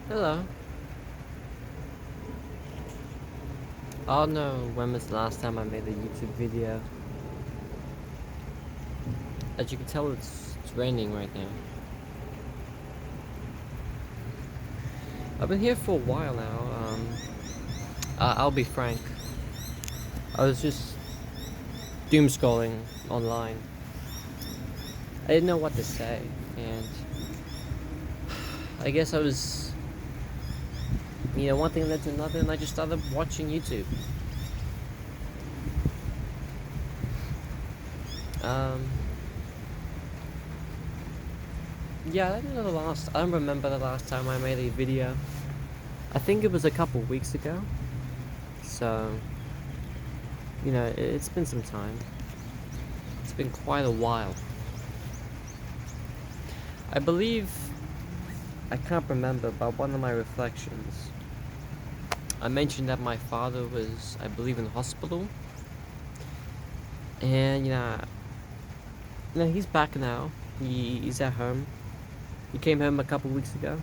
Hello. I don't know when was the last time I made a YouTube video. As you can tell, it's raining right now. I've been here for a while now. I'll be frank. I was just doom scrolling online. I didn't know what to say, and I guess I was, one thing led to another, and I just started watching YouTube. Um, yeah, I don't remember the last time I made a video. I think it was a couple weeks ago. So, it's been some time. It's been quite a while. I believe, I can't remember, but one of my reflections, I mentioned that my father was, I believe, in hospital. And, he's back now. He's at home. He came home a couple weeks ago.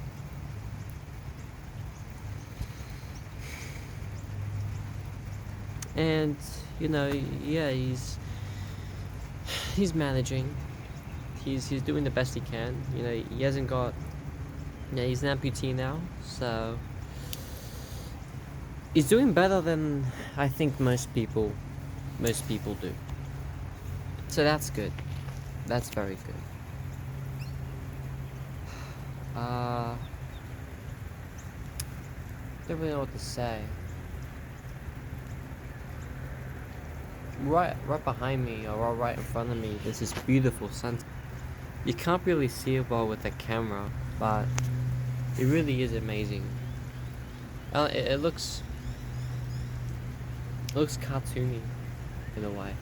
And, yeah, he's managing. He's doing the best he can. He hasn't got, he's an amputee now, so he's doing better than I think most people do. So that's good. That's very good. Don't really know what to say. Right behind me, or right in front of me, there's this beautiful sunset. You can't really see it well with the camera, but it really is amazing. It looks cartoony in a way.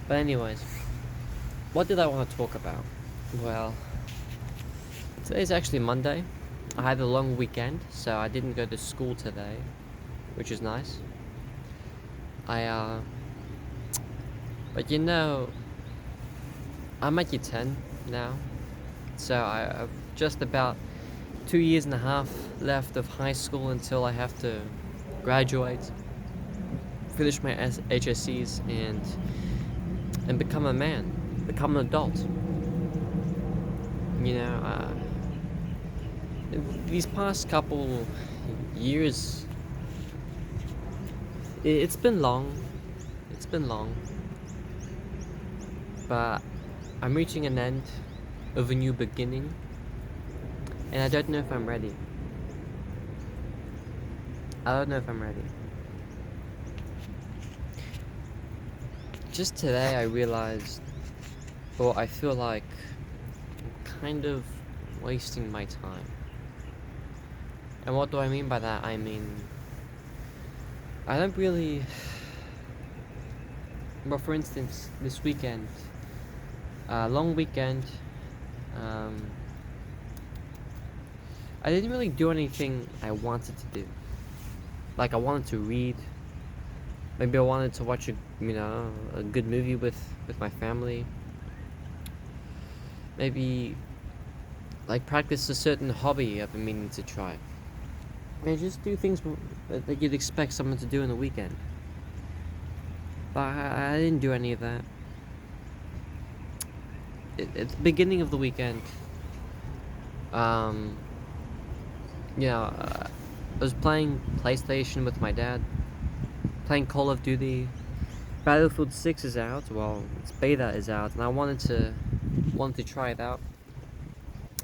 But anyways, what did I want to talk about? Well, today's actually Monday. I had a long weekend, so I didn't go to school today, which is nice. But I'm at year 10 now, so I've just about 2 years and a half left of high school until I have to graduate, finish my HSCs, and become a man, become an adult. These past couple years, it's been long. It's been long. But I'm reaching an end of a new beginning, and I don't know if I'm ready. I don't know if I'm ready. Just today I realized, or I feel like I'm kind of wasting my time. And what do I mean by that? I mean, I don't really... Well, for instance, this weekend, long weekend, I didn't really do anything I wanted to do. Like, I wanted to read. Maybe I wanted to watch a good movie with my family. Maybe, like, practice a certain hobby I've been meaning to try. And just do things that you'd expect someone to do in the weekend. But I didn't do any of that. At the beginning of the weekend, I was playing PlayStation with my dad, playing Call of Duty. Battlefield 6 is out. Well, its beta is out, and I wanted to try it out.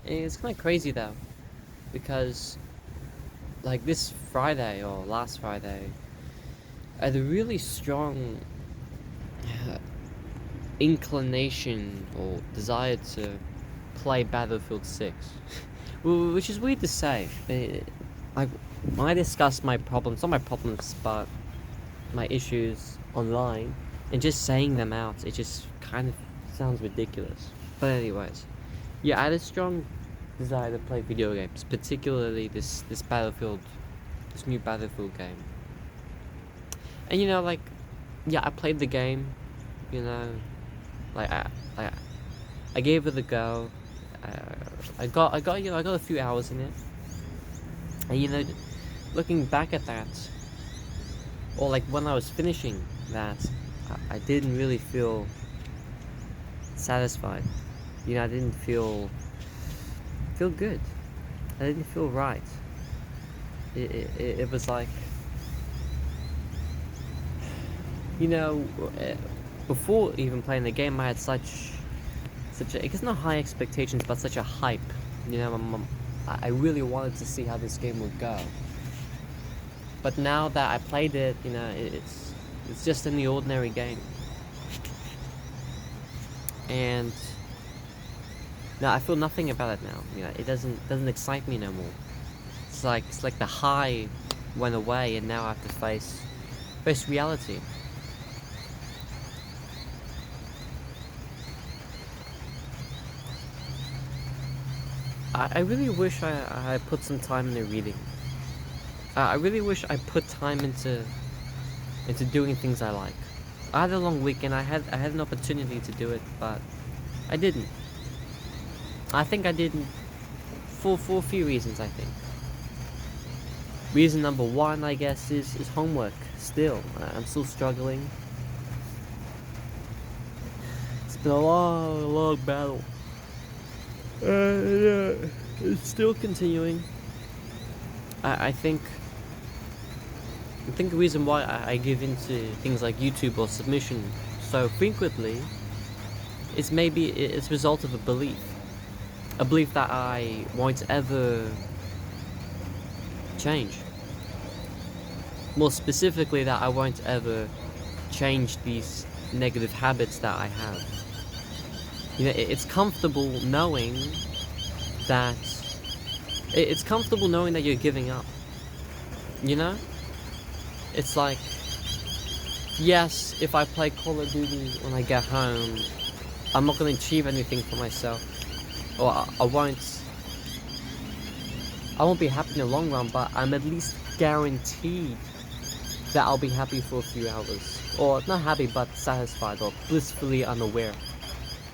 And it's kind of crazy though, because like this Friday or last Friday, I had a really strong inclination or desire to play Battlefield 6. Which is weird to say. Like, when I discuss my problems, not my problems, but my issues online, and just saying them out, it just kind of sounds ridiculous. But anyways, yeah, I had a strong desire to play video games, particularly this Battlefield, this new Battlefield game. And I played the game, you know, like I gave it a go. I got a few hours in it, And looking back at that, or like when I was finishing that, I didn't really feel satisfied. I didn't feel good. I didn't feel right. It was like, before even playing the game, I had such a, I guess not high expectations, but such a hype. I really wanted to see how this game would go. But now that I played it, it's just in the ordinary game. And no, I feel nothing about it now. It doesn't excite me no more. It's like the high went away, and now I have to face reality. I really wish I put some time into reading. I really wish I put time into doing things I like. I had a long weekend. I had an opportunity to do it, but I didn't. I think I didn't for a few reasons. I think. Reason number one, I guess, is homework. Still, I'm still struggling. It's been a long battle. It's still continuing. I think the reason why I give into things like YouTube or submission so frequently is maybe it's a result of a belief that I won't ever change. More specifically, that I won't ever change these negative habits that I have. It's comfortable knowing that you're giving up. It's like, yes, if I play Call of Duty when I get home, I'm not going to achieve anything for myself, or I won't be happy in the long run, but I'm at least guaranteed that I'll be happy for a few hours, or not happy, but satisfied or blissfully unaware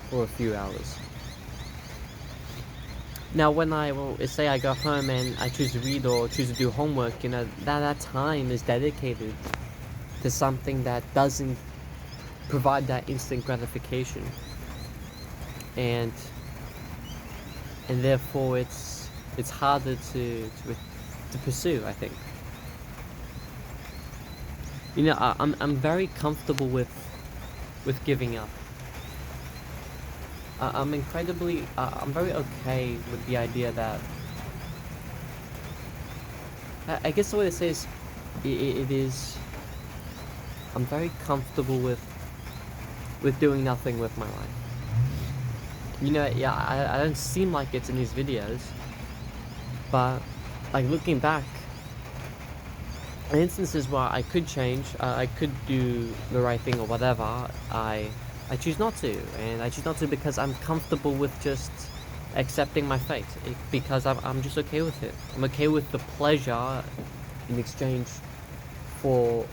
for a few hours. Now, when say I go home and I choose to read or choose to do homework, that time is dedicated to something that doesn't provide that instant gratification, and therefore it's harder to pursue, I think. I'm very comfortable with giving up. I'm very okay with the idea that, I guess the way to say is, it is, I'm very comfortable with doing nothing with my life. I don't seem like it in these videos, but like looking back, in instances where I could change, I could do the right thing or whatever, I choose not to, and I choose not to because I'm comfortable with just accepting my fate, because I'm just okay with it. I'm okay with the pleasure in exchange for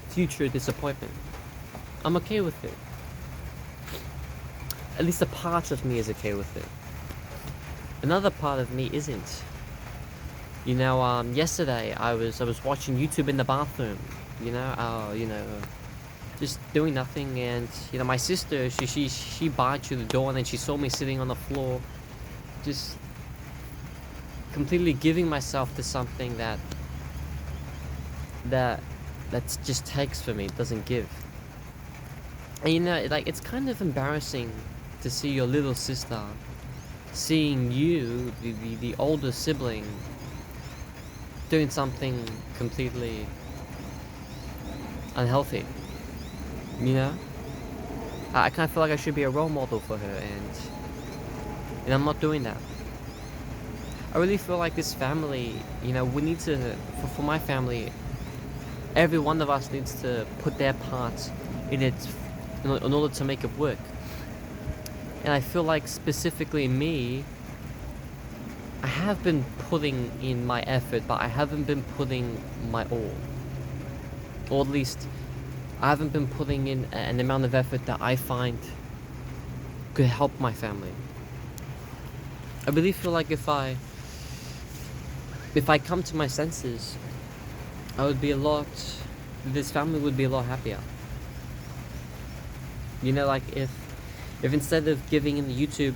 future disappointment. I'm okay with it. At least a part of me is okay with it. Another part of me isn't. Yesterday I was watching YouTube in the bathroom. Just doing nothing, and my sister, she barged through the door, and then she saw me sitting on the floor, just completely giving myself to something that just takes for me, it doesn't give. And it's kind of embarrassing to see your little sister seeing you, the older sibling, doing something completely unhealthy. I kind of feel like I should be a role model for her, and I'm not doing that. I really feel like this family, we need to, for my family, every one of us needs to put their part in it in order to make it work. And I feel like specifically me, I have been putting in my effort, but I haven't been putting my all. Or at least, I haven't been putting in an amount of effort that I find could help my family. I really feel like if I if I come to my senses, I would be a lot. This family would be a lot happier. You know, like if instead of giving in the YouTube,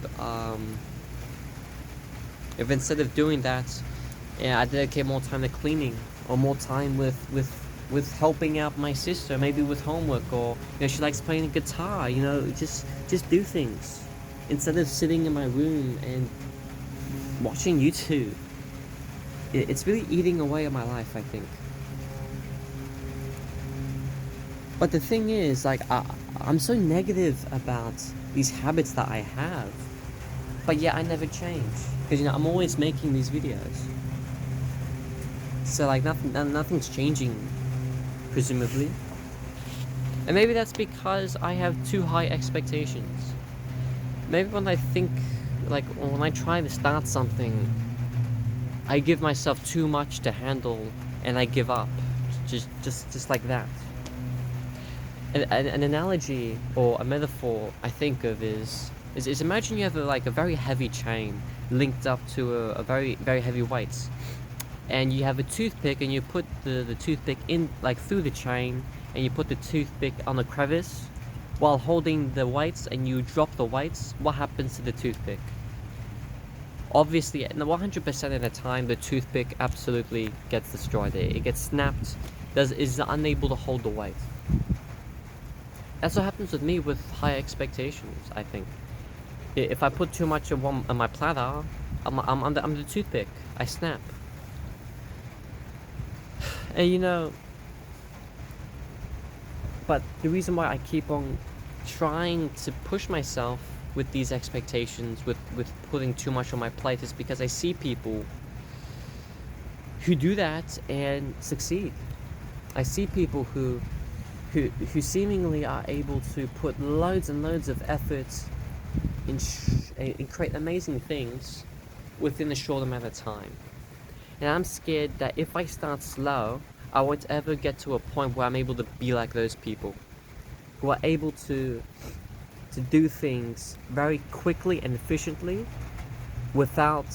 if instead of doing that, yeah, I dedicate more time to cleaning or more time with helping out my sister, maybe with homework, or she likes playing the guitar. Just do things instead of sitting in my room and watching YouTube. It's really eating away at my life, I think. But the thing is, like, I'm so negative about these habits that I have, but yet I never change because I'm always making these videos. So like nothing's changing, presumably. And maybe that's because I have too high expectations. Maybe when I think, like, when I try to start something, I give myself too much to handle and I give up, just like that. An analogy or a metaphor I think of is imagine you have a very heavy chain linked up to a very, very heavy weight, and you have a toothpick and you put the toothpick in, like, through the chain, and you put the toothpick on a crevice while holding the weights, and you drop the weights. What happens to the toothpick? Obviously, 100% of the time, the toothpick absolutely gets destroyed. It gets snapped, is unable to hold the weight. That's what happens with me with high expectations, I think. If I put too much on my platter, I'm the toothpick. I snap. And but the reason why I keep on trying to push myself with these expectations, with putting too much on my plate, is because I see people who do that and succeed. I see people who seemingly are able to put loads and loads of effort and create amazing things within a short amount of time. And I'm scared that if I start slow, I won't ever get to a point where I'm able to be like those people, who are able to do things very quickly and efficiently without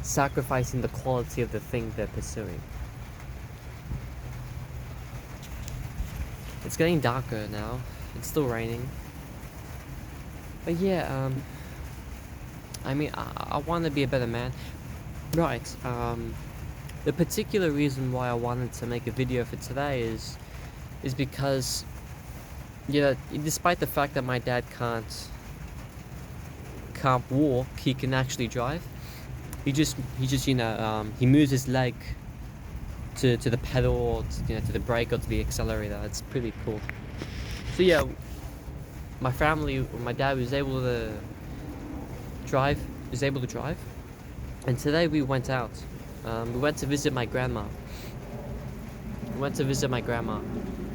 sacrificing the quality of the thing they're pursuing. It's getting darker now. It's still raining. But yeah, I mean, I want to be a better man. Right, the particular reason why I wanted to make a video for today is because, despite the fact that my dad can't walk, he can actually drive. He just he moves his leg to the pedal, or to the brake, or to the accelerator. It's pretty cool. So yeah, my dad was able to drive, and today we went out. We went to visit my grandma.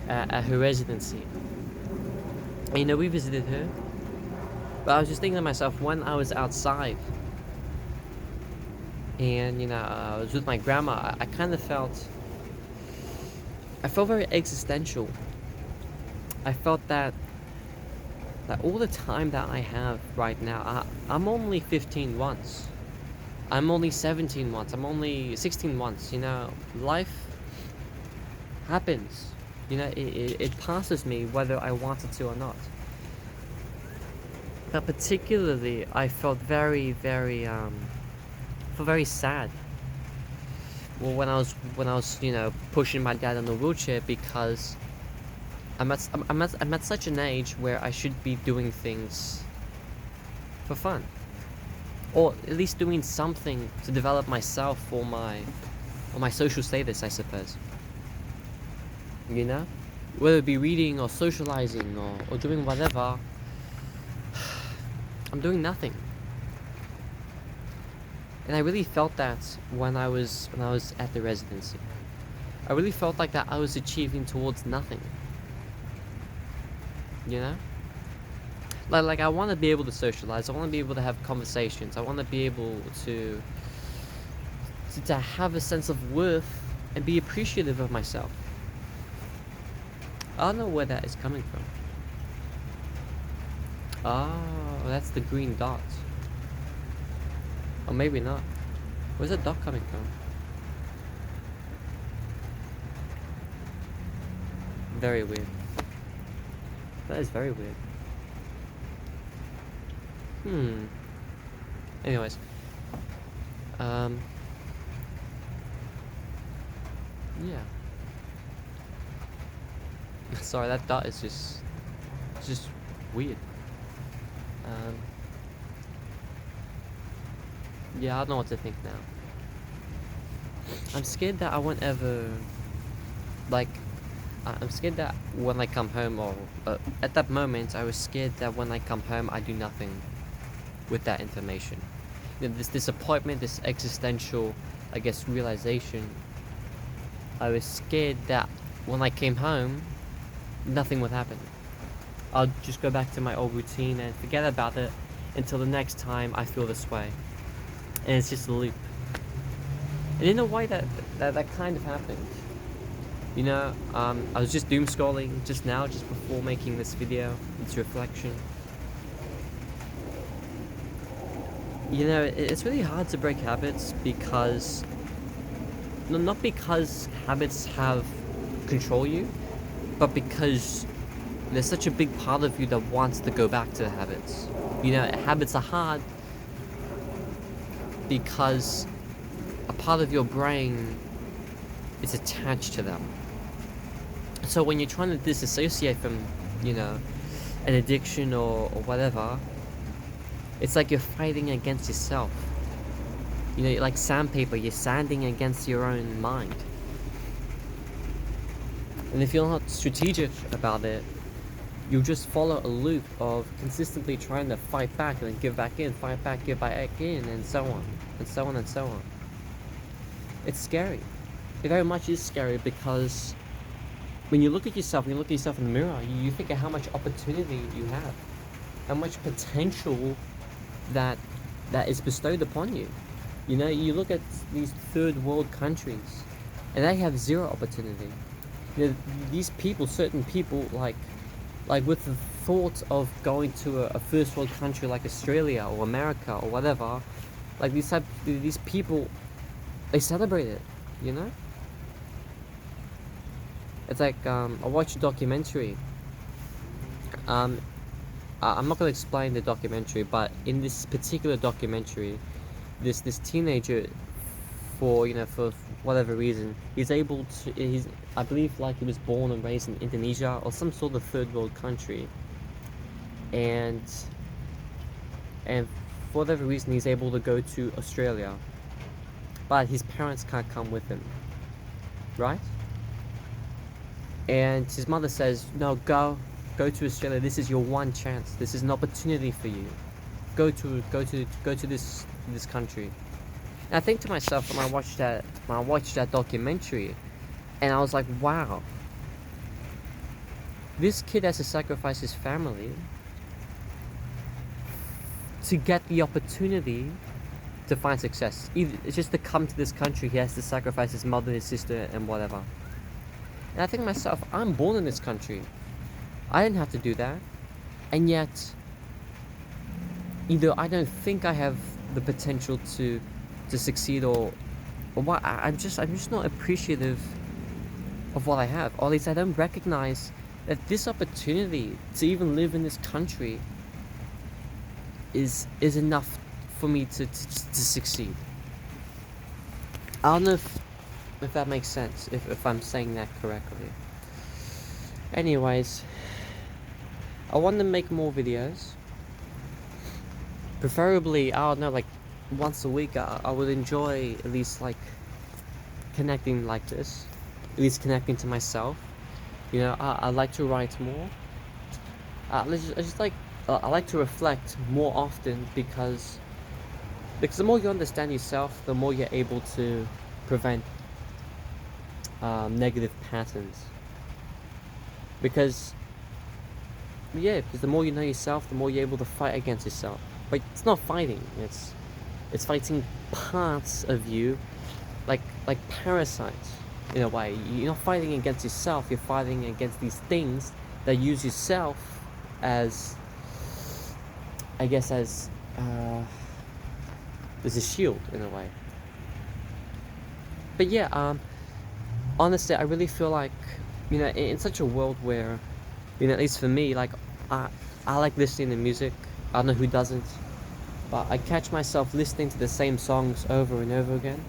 At her residency. And we visited her. But I was just thinking to myself, when I was outside and I was with my grandma, I kind of felt very existential. I felt that all the time that I have right now, I'm only 15 once. I'm only 17 once. I'm only 16 once. Life happens. It passes me whether I wanted to or not. But particularly, I felt very, very, very sad. Well, when I was pushing my dad in the wheelchair, because I'm at such an age where I should be doing things for fun, or at least doing something to develop myself or my social status, I suppose. Whether it be reading or socializing or doing whatever, I'm doing nothing. And I really felt that when I was at the residency. I really felt like that I was achieving towards nothing. Like I want to be able to socialize. I want to be able to have conversations. I want to be able to have a sense of worth and be appreciative of myself. I don't know where that is coming from. Oh, that's the green dot. Or maybe not. Where's the dot coming from? Very weird. That is very weird. Anyways. Yeah. Sorry, that dot is just weird. Yeah, I don't know what to think now. I'm scared that I won't ever, like, I'm scared that when I come home, or at that moment, I was scared that when I come home, I do nothing with that information. You know, this disappointment, this existential, I guess, realization. I was scared that when I came home, nothing would happen. I'll just go back to my old routine and forget about it until the next time I feel this way. And it's just a loop. And in a way that kind of happened. You know, I was just doom scrolling just now, just before making this video, this reflection. You know, it's really hard to break habits because, no, not because habits have control you, but because there's such a big part of you that wants to go back to the habits. You know, habits are hard because a part of your brain is attached to them. So when you're trying to disassociate from, you know, an addiction or whatever, it's like you're fighting against yourself. You know, like sandpaper, you're sanding against your own mind. And if you're not strategic about it, you'll just follow a loop of consistently trying to fight back and then give back in, fight back, give back in, and so on, and so on, and so on. It's scary. It very much is scary because when you look at yourself, when you look at yourself in the mirror, you think of how much opportunity you have, how much potential that is bestowed upon you. You know, you look at these third world countries, and they have zero opportunity. You know, these people, certain people, like with the thought of going to a first world country like Australia or America or whatever, like these people, they celebrate it. You know. It's like, I watched a documentary. I'm not going to explain the documentary, but in this particular documentary, this teenager, for whatever reason, I believe, like, he was born and raised in Indonesia or some sort of third world country, and for whatever reason he's able to go to Australia, but his parents can't come with him, right? And his mother says, no, go to Australia. This is your one chance. This is an opportunity for you. Go to this country. And I think to myself when I watched that documentary, and I was like, wow, this kid has to sacrifice his family to get the opportunity to find success. It's just to come to this country, he has to sacrifice his mother, his sister, and whatever. And I think to myself, I'm born in this country. I didn't have to do that. And yet, either I don't think I have the potential to succeed, or what, I'm just not appreciative of what I have. Or at least I don't recognize that this opportunity to even live in this country is enough for me to succeed. I don't know if that makes sense, if I'm saying that correctly. Anyways, I want to make more videos. Preferably, I don't know, like once a week. I would enjoy at least like connecting like this, at least connecting to myself. You know, I like to write more. I like to reflect more often because the more you understand yourself, the more you're able to prevent negative patterns. Because the more you know yourself, the more you're able to fight against yourself. But it's not fighting; it's fighting parts of you, like parasites in a way. You're not fighting against yourself; you're fighting against these things that use yourself as, I guess, as a shield in a way. But yeah, honestly, I really feel like, in such a world where, at least for me, like, I, I like listening to music. I don't know who doesn't, but I catch myself listening to the same songs over and over again.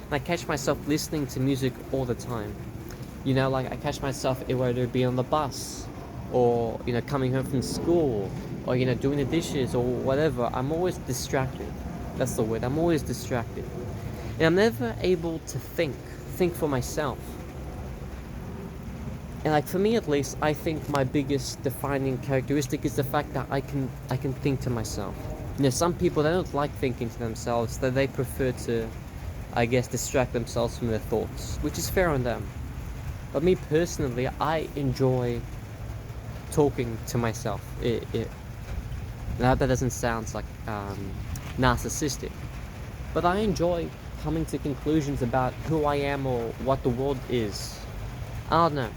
And I catch myself listening to music all the time. Like I catch myself whether it be on the bus, or, coming home from school, or, doing the dishes or whatever. I'm always distracted. That's the word. I'm always distracted. And I'm never able to think for myself. And like for me at least, I think my biggest defining characteristic is the fact that I can think to myself. Some people, they don't like thinking to themselves, that they prefer to, I guess, distract themselves from their thoughts, which is fair on them. But me personally, I enjoy talking to myself. Now that doesn't sound like narcissistic, but I enjoy coming to conclusions about who I am or what the world is. I don't know.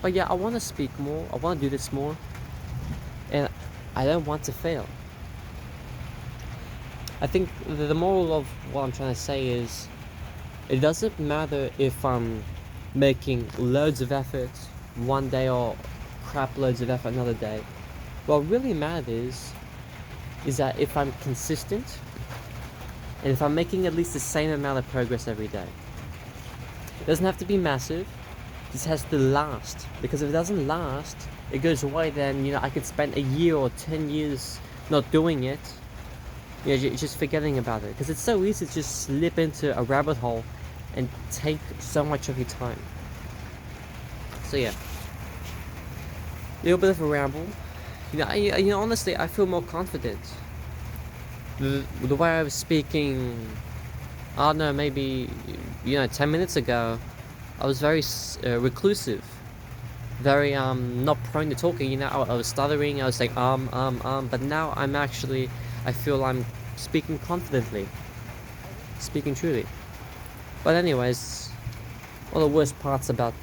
But yeah, I want to speak more. I want to do this more. And I don't want to fail. I think the moral of what I'm trying to say is, it doesn't matter if I'm making loads of effort one day or crap loads of effort another day. What really matters is that if I'm consistent, and if I'm making at least the same amount of progress every day. It doesn't have to be massive. This has to last, because if it doesn't last, it goes away. Then I could spend a year or 10 years not doing it, just forgetting about it, because it's so easy to just slip into a rabbit hole and take so much of your time. So yeah, a little bit of a ramble. Honestly, I feel more confident. The way I was speaking, I don't know, maybe 10 minutes ago, I was very reclusive, very not prone to talking. I was stuttering. I was saying but now I feel I'm speaking confidently, speaking truly. But anyways, one of the worst parts about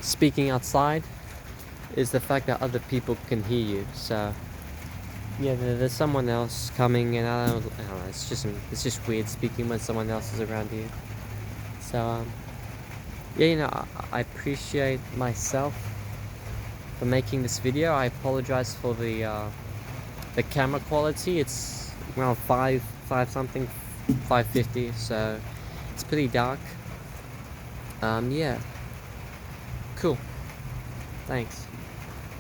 speaking outside is the fact that other people can hear you. So yeah, there's someone else coming, and I don't know. It's just weird speaking when someone else is around you. So yeah, I appreciate myself for making this video. I apologize for the camera quality. It's around 5 something, 550. So it's pretty dark. Yeah, cool. Thanks.